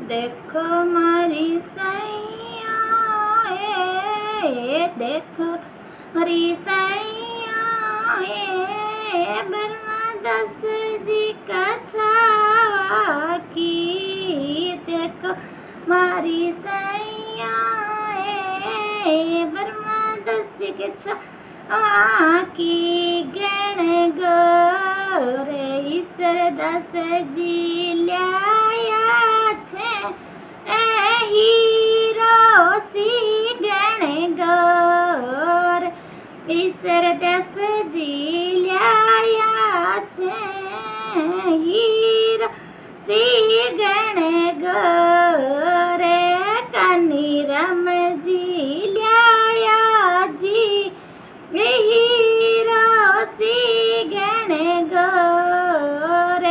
देखो मारी सैया देखो मारी सैया बर्मा दस जी का छावा की। देखो मारी सैया बर्मा दस जी के छावा की। गण गोरे ईश्वर दस जी ल्याया हीरो सी गण गौर ईश्वर दस जी ल्याया छे हीरो सी गण गौर कानी राम जी ल्याया जी हीरो सी गण गौर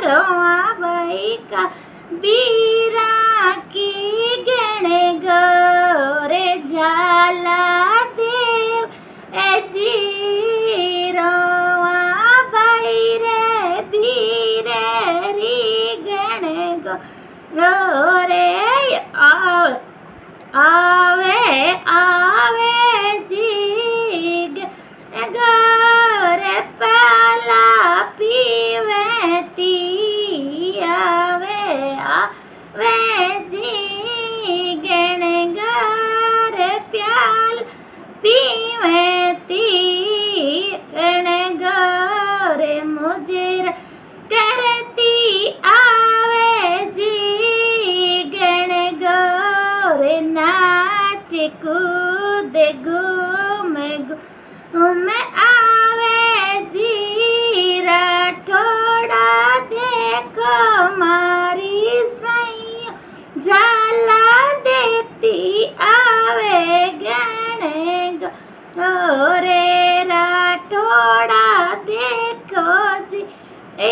रोआ बाई का बीरा की गण गोरे झाला देव जी रोआ बाई रे बीरे री गण गोरे आवे आवे जी गोरे पाला पीवे ती आवे जी गण गोर प्याल पीवे ती गण गोरे मुझे करती आवे जी गण गोरे नाच कूद घूम आवे जी राठोड़ा देखो मारी सैया झाला देती आवे गण गोरे राठोड़ा देखो जी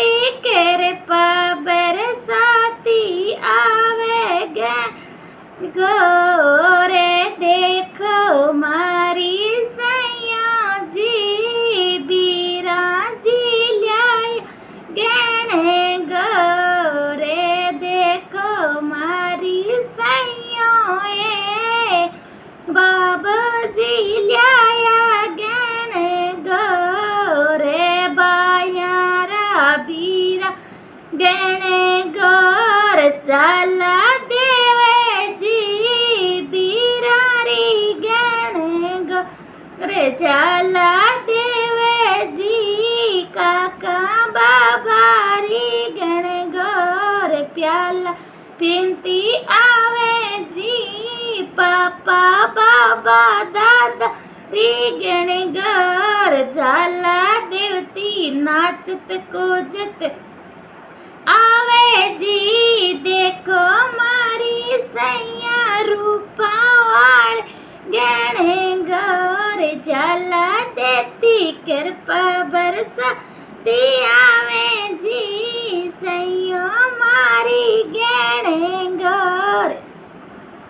एक रे पाबर साथी आवे गण गोरे देखो मारी सैया जी बीरा जी ल्याय गण गोरे देखो मारी सैया बाबा जी ल्याया गण गोरे बायारा बीरा गण गोर चाला देवे जी बीरा री गण गोरे चाला देवे जी काका बाबा री गण गोर प्याला पिंती आवे जी पापा बाबा दादा री गण गोर झाला देवती नाचत कोजत आवे जी देखो मारी सैया रूपावाल गण गोर झाला देती कृपा बरसा दे आवे जी सैया मारी गण